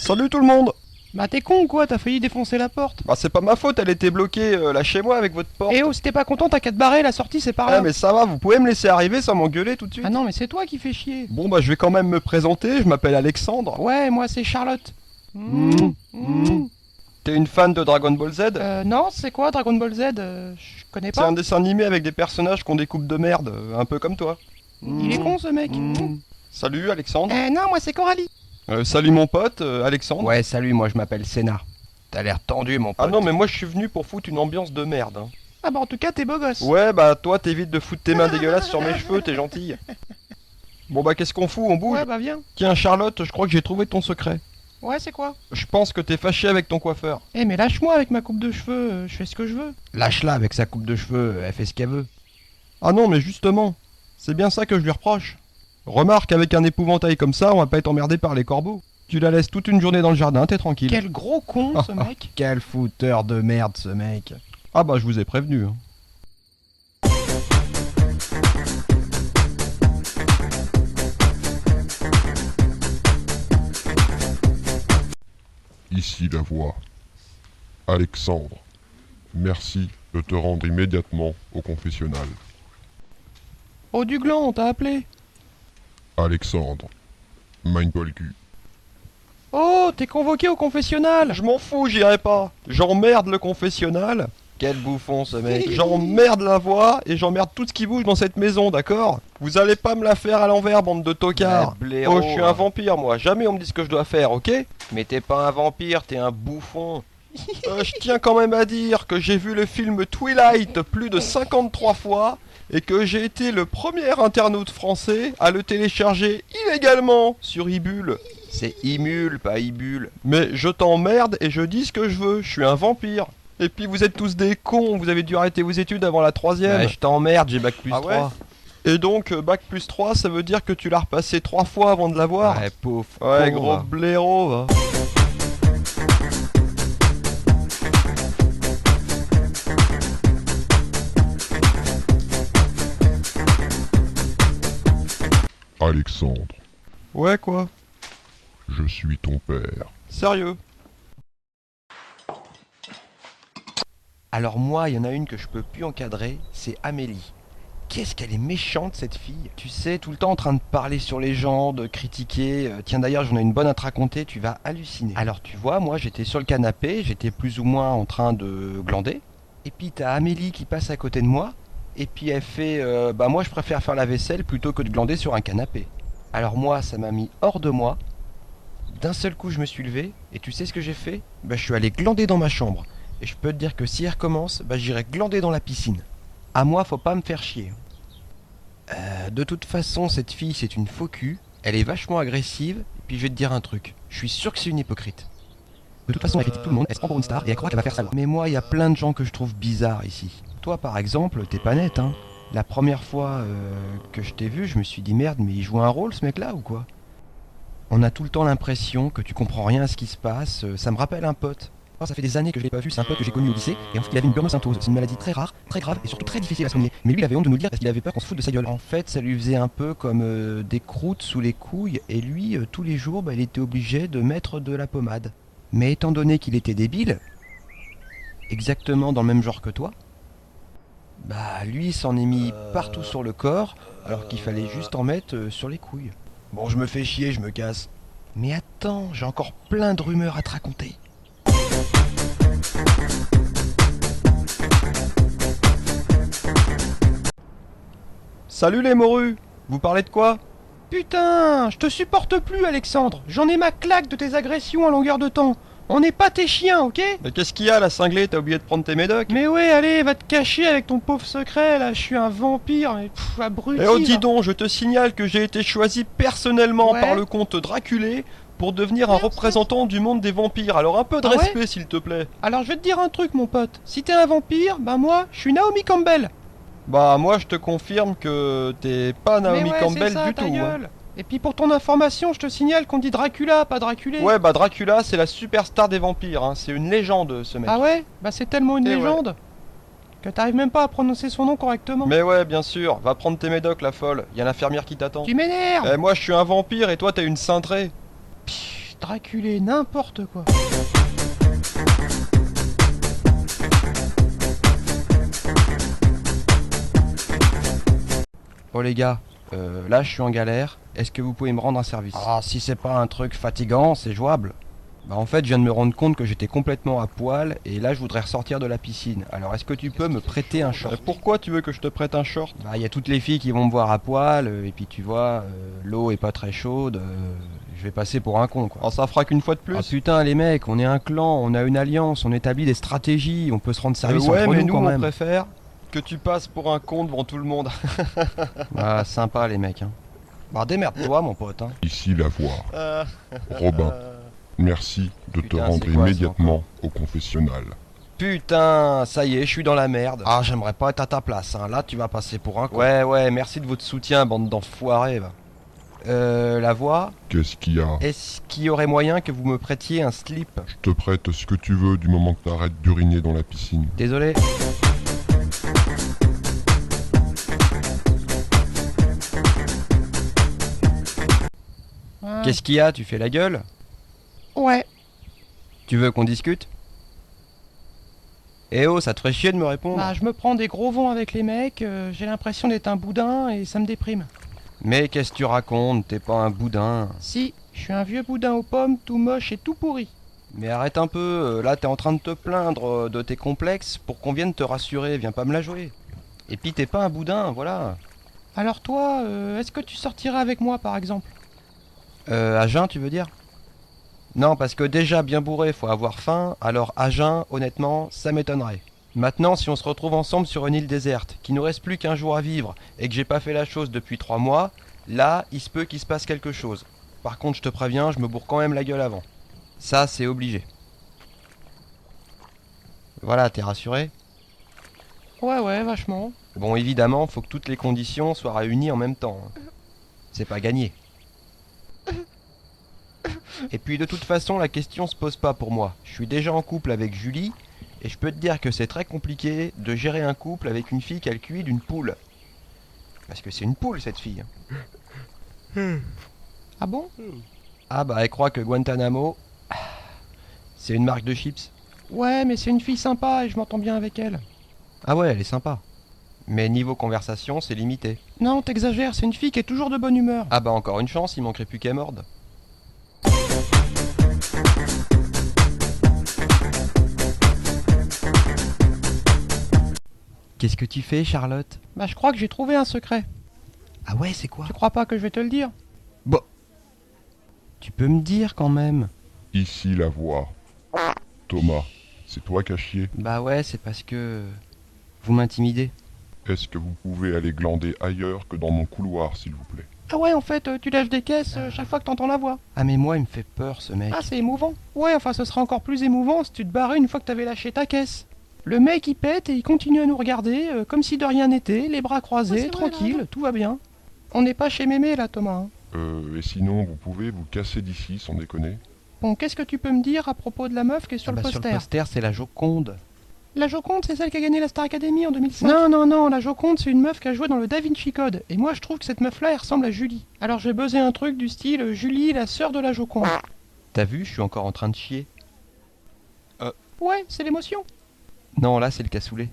Salut tout le monde. Bah t'es con ou quoi, t'as failli défoncer la porte. Bah c'est pas ma faute, elle était bloquée là chez moi avec votre porte. Eh oh, si t'es pas content, t'as qu'à te barrer, la sortie c'est par là. Ah mais ça va, vous pouvez me laisser arriver sans m'engueuler tout de suite. Ah non, mais c'est toi qui fais chier. Bon bah je vais quand même me présenter, je m'appelle Alexandre. Ouais, moi c'est Charlotte. T'es une fan de Dragon Ball Z? Non, c'est quoi Dragon Ball Z Je connais C'est pas. un dessin animé avec des personnages qui ont des coupes de merde, un peu comme toi. Il est con ce mec. Salut Alexandre. Non, moi c'est Coralie. Salut mon pote, Alexandre. Ouais, salut, moi je m'appelle Senna. T'as l'air tendu mon pote. Ah non mais moi je suis venu pour foutre une ambiance de merde. Hein. Ah bah en tout cas t'es beau gosse. Ouais bah toi t'évites de foutre tes mains dégueulasses sur mes cheveux, t'es gentille. Bon bah qu'est-ce qu'on fout, on bouge? Ouais bah viens. Tiens Charlotte, je crois que j'ai trouvé ton secret. Ouais, c'est quoi? Je pense que t'es fâché avec ton coiffeur. Eh mais lâche-moi avec ma coupe de cheveux, je fais ce que je veux. Lâche-la avec sa coupe de cheveux, elle fait ce qu'elle veut. Ah non mais justement, c'est bien ça que je lui reproche. Remarque, avec un épouvantail comme ça, on va pas être emmerdé par les corbeaux. Tu la laisses toute une journée dans le jardin, t'es tranquille. Quel gros con ce mec. Quel fouteur de merde ce mec. Ah bah je vous ai prévenu. Hein. Ici la voix. Alexandre, merci de te rendre immédiatement au confessionnal. Oh du gland, on t'a appelé. Alexandre, Mindpolcu. Oh, t'es convoqué au confessionnal. Je m'en fous, j'irai pas. J'emmerde le confessionnal. Quel bouffon ce mec. J'emmerde la voix et j'emmerde tout ce qui bouge dans cette maison, d'accord? Vous allez pas me la faire à l'envers, bande de tocards. Ouais, blaireau, Oh, je suis un vampire, moi. Jamais on me dit ce que je dois faire, ok? Mais t'es pas un vampire, t'es un bouffon. Je tiens quand même à dire que j'ai vu le film Twilight plus de 53 fois et que j'ai été le premier internaute français à le télécharger illégalement sur Ibule. C'est Imul, pas Ibule. Mais je t'emmerde et je dis ce que je veux, je suis un vampire. Et puis vous êtes tous des cons, vous avez dû arrêter vos études avant la 3ème. Ouais, je t'emmerde, j'ai bac plus Ah 3. ouais. Et donc, bac plus 3, ça veut dire que tu l'as repassé 3 fois avant de l'avoir. Ouais, pauvre. Ouais, con, gros va. blaireau, va. Alexandre, Ouais, quoi? je suis ton père. Sérieux? Alors moi, il y en a une que je peux plus encadrer, c'est Amélie. Qu'est-ce qu'elle est méchante cette fille. Tu sais, tout le temps en train de parler sur les gens, de critiquer. Tiens d'ailleurs, j'en ai une bonne à te raconter, tu vas halluciner. Alors tu vois, moi j'étais sur le canapé, j'étais plus ou moins en train de glander. Et puis t'as Amélie qui passe à côté de moi. Et puis elle fait, bah moi je préfère faire la vaisselle plutôt que de glander sur un canapé. Alors moi, ça m'a mis hors de moi. D'un seul coup, je me suis levé. Et tu sais ce que j'ai fait? Bah je suis allé glander dans ma chambre. Et je peux te dire que si elle recommence, bah j'irai glander dans la piscine. À moi, faut pas me faire chier. De toute façon, cette fille, c'est une faux cul. Elle est vachement agressive. Et puis je vais te dire un truc. Je suis sûr que c'est une hypocrite. De toute façon, elle critique tout le monde, elle se prend pour une star et elle croit qu'elle va faire ça. Mais moi, il y a plein de gens que je trouve bizarres ici. Toi, par exemple, t'es pas net, hein. La première fois que je t'ai vu, je me suis dit merde, mais il joue un rôle ce mec-là ou quoi? On a tout le temps l'impression que tu comprends rien à ce qui se passe. Ça me rappelle un pote. Oh, ça fait des années que je l'ai pas vu, c'est un pote que j'ai connu au lycée, et en fait il avait une burnosyntose, c'est une maladie très rare, très grave, et surtout très difficile à soigner. Mais lui il avait honte de nous le dire parce qu'il avait peur qu'on se foute de sa gueule. En fait ça lui faisait un peu comme des croûtes sous les couilles, et lui tous les jours il était obligé de mettre de la pommade. Mais étant donné qu'il était débile, exactement dans le même genre que toi, bah lui il s'en est mis partout sur le corps, alors qu'il fallait juste en mettre sur les couilles. Bon je me fais chier, je me casse. Mais attends, j'ai encore plein de rumeurs à te raconter. Salut les morues. Vous parlez de quoi? Putain, je te supporte plus Alexandre. J'en ai ma claque de tes agressions à longueur de temps. On n'est pas tes chiens, ok? Mais qu'est-ce qu'il y a la cinglée? T'as oublié de prendre tes médocs? Mais ouais, allez, va te cacher avec ton pauvre secret là, je suis un vampire, mais abruti. Eh oh va. dis donc, je te signale que j'ai été choisi personnellement Ouais. par le comte Draculé pour devenir un Merde, ça. représentant du monde des vampires. Alors un peu de Ah ouais respect s'il te plaît. Alors je vais te dire un truc mon pote, si t'es un vampire, bah moi, je suis Naomi Campbell. Bah moi je te confirme que t'es pas Naomi mais ouais, Campbell c'est ça, du ta tout. Hein. gueule. Et puis pour ton information, je te signale qu'on dit Dracula, pas Draculé. Ouais bah Dracula c'est la superstar des vampires, hein. C'est une légende ce mec. Ah ouais? Bah c'est tellement une Eh ouais. légende que t'arrives même pas à prononcer son nom correctement. Mais ouais bien sûr, va prendre tes médocs la folle, y a l'infirmière qui t'attend. Tu m'énerves. Eh moi je suis un vampire et toi t'es une cintrée. Draculé, n'importe quoi. Oh les gars, là je suis en galère, est-ce que vous pouvez me rendre un service? Ah, si c'est pas un truc fatigant, c'est jouable. Bah en fait, je viens de me rendre compte que j'étais complètement à poil et là je voudrais ressortir de la piscine. Alors est-ce que tu peux me prêter un short? Pourquoi tu veux que je te prête un short? Bah y a toutes les filles qui vont me voir à poil et puis tu vois, l'eau est pas très chaude, je vais passer pour un con quoi. Oh, ça fera qu'une fois de plus. Ah putain les mecs, on est un clan, on a une alliance, on établit des stratégies, on peut se rendre service ouais, entre mais nous nous quand on même. préfère que tu passes pour un con devant tout le monde. Ah sympa les mecs hein. Bah démerde-toi mon pote hein. Ici la voix. Robin, merci de te Putain, rendre c'est quoi, ça, immédiatement au confessionnal. Putain, ça y est, je suis dans la merde. Ah, j'aimerais pas être à ta place, hein. Là, tu vas passer pour un con. Ouais, merci de votre soutien, bande d'enfoirés, va. La voix, Qu'est-ce qu'il y a? est-ce qu'il y aurait moyen que vous me prêtiez un slip? Je te prête ce que tu veux du moment que t'arrêtes d'uriner dans la piscine. Désolé. Ah, Qu'est-ce qu'il y a? Tu fais la gueule? ouais. Tu veux qu'on discute? Eh oh, ça te ferait chier de me répondre? Bah, je me prends des gros vents avec les mecs, j'ai l'impression d'être un boudin et ça me déprime. Mais qu'est-ce que tu racontes? T'es pas un boudin. Si, je suis un vieux boudin aux pommes, tout moche et tout pourri. Mais arrête un peu, là t'es en train de te plaindre de tes complexes pour qu'on vienne te rassurer, viens pas me la jouer. Et puis t'es pas un boudin, voilà. Alors toi, est-ce que tu sortiras avec moi par exemple? À jeun, tu veux dire? Non, parce que déjà bien bourré, faut avoir faim, alors à jeun, honnêtement, ça m'étonnerait. Maintenant, si on se retrouve ensemble sur une île déserte, qu'il nous reste plus qu'un jour à vivre, et que j'ai pas fait la chose depuis 3 mois, là, il se peut qu'il se passe quelque chose. Par contre, je te préviens, je me bourre quand même la gueule avant. Ça, c'est obligé. Voilà, t'es rassuré? Ouais, vachement. Bon, évidemment, faut que toutes les conditions soient réunies en même temps. C'est pas gagné. Et puis de toute façon, la question se pose pas pour moi. Je suis déjà en couple avec Julie, et je peux te dire que c'est très compliqué de gérer un couple avec une fille qui a le QI d'une poule. Parce que c'est une poule, cette fille. Ah bon? Ah bah, elle croit que Guantanamo, c'est une marque de chips. Ouais, mais c'est une fille sympa et je m'entends bien avec elle. Ah ouais, elle est sympa. Mais niveau conversation, c'est limité. Non, t'exagères, c'est une fille qui est toujours de bonne humeur. Ah bah, encore une chance, il manquerait plus qu'elle morde. Qu'est-ce que tu fais, Charlotte? Bah, je crois que j'ai trouvé un secret. Ah ouais, c'est quoi? Tu crois pas que je vais te le dire? Bon. Tu peux me dire quand même? Ici la voix. Thomas, c'est toi qui as chié? Bah ouais, c'est parce que... Vous m'intimidez. Est-ce que vous pouvez aller glander ailleurs que dans mon couloir, s'il vous plaît? Ah ouais, en fait, tu lâches des caisses chaque fois que t'entends la voix. Ah mais moi, il me fait peur, ce mec. Ah, c'est émouvant. Ouais, enfin, ce sera encore plus émouvant si tu te barrais une fois que t'avais lâché ta caisse. Le mec, il pète et il continue à nous regarder, comme si de rien n'était, les bras croisés, Ouais, c'est vrai, tranquille, tout va bien. On n'est pas chez Mémé, là, Thomas. Hein. Et sinon, vous pouvez vous casser d'ici, sans déconner? Bon, qu'est-ce que tu peux me dire à propos de la meuf qui est sur Ah le bah, sur poster? le poster, c'est la Joconde. La Joconde, c'est celle qui a gagné la Star Academy en 2005. Non, la Joconde, c'est une meuf qui a joué dans le Da Vinci Code. Et moi, je trouve que cette meuf-là, elle ressemble à Julie. Alors j'ai buzzé un truc du style Julie, la sœur de la Joconde. T'as vu, je suis encore en train de chier. Ouais, c'est l'émotion. Non, là, c'est le cassoulet.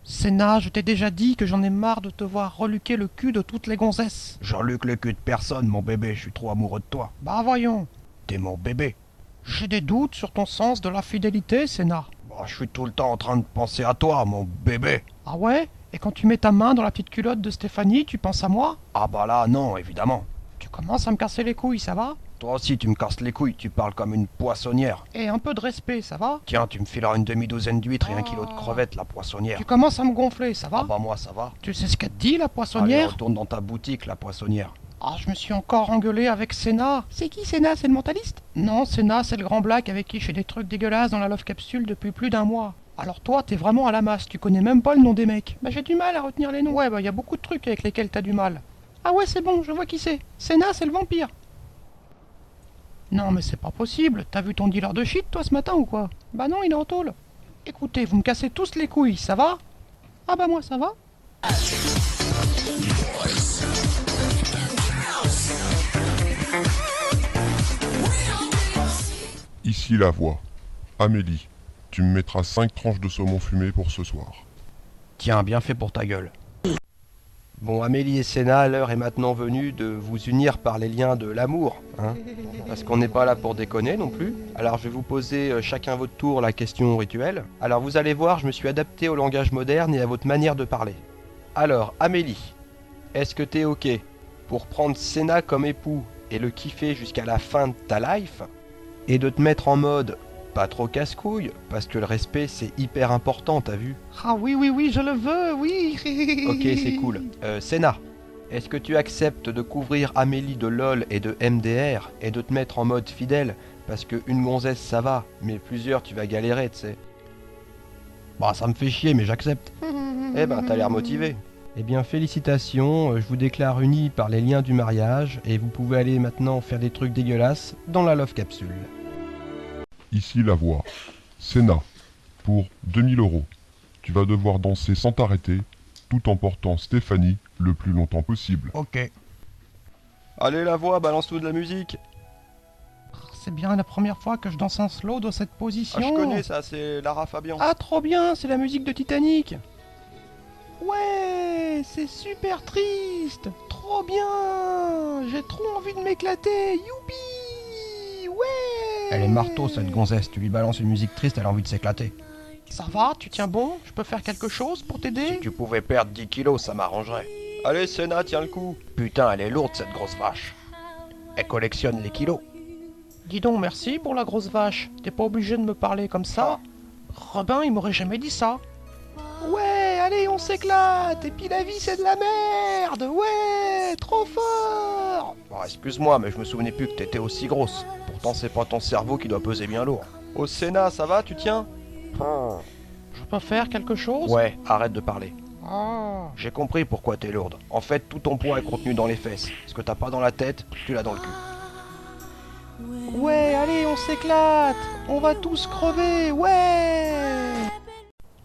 Sénat, je t'ai déjà dit que j'en ai marre de te voir reluquer le cul de toutes les gonzesses. Jean-Luc le cul de personne, mon bébé, je suis trop amoureux de toi. Bah voyons. T'es mon bébé. J'ai des doutes sur ton sens de la fidélité, Sénat. Bah, je suis tout le temps en train de penser à toi, mon bébé. Ah ouais? Et quand tu mets ta main dans la petite culotte de Stéphanie, tu penses à moi? Ah bah là, non, évidemment. Tu commences à me casser les couilles, ça va? Toi aussi, tu me casses les couilles, tu parles comme une poissonnière. Et un peu de respect, ça va? Tiens, tu me fileras une demi-douzaine d'huîtres et 1 kilo de crevettes, la poissonnière. Tu commences à me gonfler, ça va? Ah bah moi, ça va. Tu sais ce qu'elle te dit, la Allez, poissonnière? retourne dans ta boutique, la poissonnière. Ah, je me suis encore engueulé avec Sénat. C'est qui Sénat? C'est le mentaliste? Non, Sénat, c'est le grand black avec qui je fais des trucs dégueulasses dans la Love Capsule depuis plus d'1 mois. Alors toi, t'es vraiment à la masse, tu connais même pas le nom des mecs. Bah j'ai du mal à retenir les noms. Ouais, bah y a beaucoup de trucs avec lesquels t'as du mal. Ah ouais, c'est bon, je vois qui c'est. Sénat, c'est le vampire. Non mais c'est pas possible, t'as vu ton dealer de shit toi ce matin ou quoi? Bah non, il est en tôle. Écoutez, vous me cassez tous les couilles, ça va? Ah bah moi ça va. Ici la voix. Amélie, tu me mettras 5 tranches de saumon fumé pour ce soir. Tiens, bien fait pour ta gueule. Bon, Amélie et Sénat, l'heure est maintenant venue de vous unir par les liens de l'amour, hein. Parce qu'on n'est pas là pour déconner non plus. Alors je vais vous poser chacun votre tour la question rituelle. Alors vous allez voir, je me suis adapté au langage moderne et à votre manière de parler. Alors, Amélie, est-ce que t'es ok pour prendre Sénat comme époux et le kiffer jusqu'à la fin de ta life et de te mettre en mode pas trop casse-couille, parce que le respect c'est hyper important, t'as vu? Ah oui, oui, oui, je le veux, oui. Ok, c'est cool. Sénat, est-ce que tu acceptes de couvrir Amélie de LOL et de MDR et de te mettre en mode fidèle? Parce que une gonzesse ça va, mais plusieurs tu vas galérer, tu sais. Bah ça me fait chier, mais j'accepte. Eh ben t'as l'air motivé. Eh bien félicitations, je vous déclare unis par les liens du mariage et vous pouvez aller maintenant faire des trucs dégueulasses dans la Love Capsule. Ici la voix. Sénat, pour 2000 €. Tu vas devoir danser sans t'arrêter, tout en portant Stéphanie le plus longtemps possible. Ok. Allez la voix, balance-nous de la musique. C'est bien la première fois que je danse un slow dans cette position. Ah, je connais ça, c'est Lara Fabian. Ah, trop bien, c'est la musique de Titanic. Ouais, c'est super triste. Trop bien. J'ai trop envie de m'éclater. Youpi. Ouais. Elle est marteau cette gonzesse, tu lui balances une musique triste, elle a envie de s'éclater. Ça va, tu tiens bon? Je peux faire quelque chose pour t'aider? Si tu pouvais perdre 10 kilos, ça m'arrangerait. Allez Sénat, tiens le coup. Putain, elle est lourde cette grosse vache. Elle collectionne les kilos. Dis donc, merci pour la grosse vache. T'es pas obligé de me parler comme ça. Robin, il m'aurait jamais dit ça. Ouais, allez, on s'éclate. Et puis la vie, c'est de la merde. Ouais, trop fort. Bon, excuse-moi, mais je me souvenais plus que t'étais aussi grosse. Pourtant, c'est pas ton cerveau qui doit peser bien lourd. Au Sénat, ça va, tu tiens? Je peux faire quelque chose? Ouais, arrête de parler. Ah. J'ai compris pourquoi t'es lourde. En fait, tout ton poids est contenu dans les fesses. Ce que t'as pas dans la tête, tu l'as dans le cul. Ouais, allez, on s'éclate. On va tous crever. Ouais.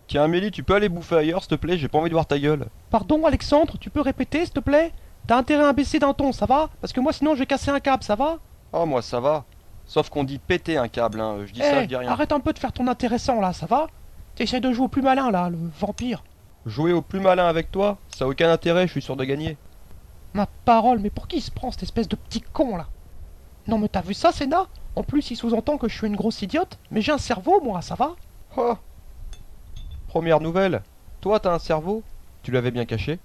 Tiens Amélie, tu peux aller bouffer ailleurs s'il te plaît, j'ai pas envie de voir ta gueule. Pardon, Alexandre, tu peux répéter, s'il te plaît? T'as intérêt à baisser d'un ton, ça va? Parce que moi, sinon, je vais casser un câble, ça va? Oh moi ça va. Sauf qu'on dit péter un câble, hein. Je dis ça, je dis rien. Arrête un peu de faire ton intéressant, là, ça va? T'essayes de jouer au plus malin, là, le vampire. Jouer au plus malin avec toi, ça a aucun intérêt, je suis sûr de gagner. Ma parole, mais pour qui il se prend, cette espèce de petit con, là? Non, mais t'as vu ça, Sénat? En plus, il sous-entend que je suis une grosse idiote, mais j'ai un cerveau, moi, ça va? Oh. Première nouvelle, toi t'as un cerveau? Tu l'avais bien caché.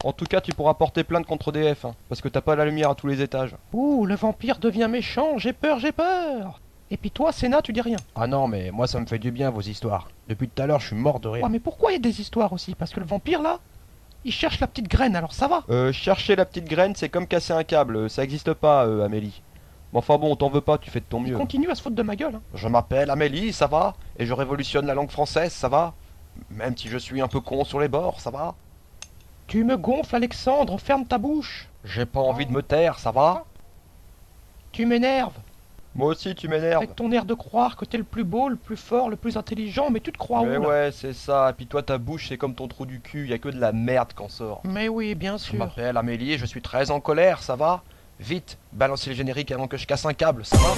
En tout cas tu pourras porter plainte contre DF, hein, parce que t'as pas la lumière à tous les étages. Ouh, le vampire devient méchant, j'ai peur, j'ai peur. Et puis toi, Sénat, tu dis rien. Ah non, mais moi ça me fait du bien vos histoires. Depuis tout à l'heure, je suis mort de rire. Ouais, mais pourquoi il y a des histoires aussi? Parce que le vampire, là, il cherche la petite graine, alors ça va. Chercher la petite graine, c'est comme casser un câble, ça existe pas, Amélie. Mais enfin bon, on t'en veut pas, tu fais de ton Il mieux. continue à se foutre de ma gueule, hein. Je m'appelle Amélie, ça va? Et je révolutionne la langue française, ça va? Même si je suis un peu con sur les bords, ça va? Tu me gonfles, Alexandre, ferme ta bouche. J'ai pas envie de me taire, ça va? Tu m'énerves. Moi aussi tu m'énerves. Avec ton air de croire que t'es le plus beau, le plus fort, le plus intelligent, mais tu te crois où, Mais là? ouais, c'est ça, et puis toi ta bouche c'est comme ton trou du cul, y a que de la merde qu'en sort. Mais oui, bien Je sûr. m'appelle Amélie et je suis très en colère, ça va? Vite, balancez le générique avant que je casse un câble, ça va?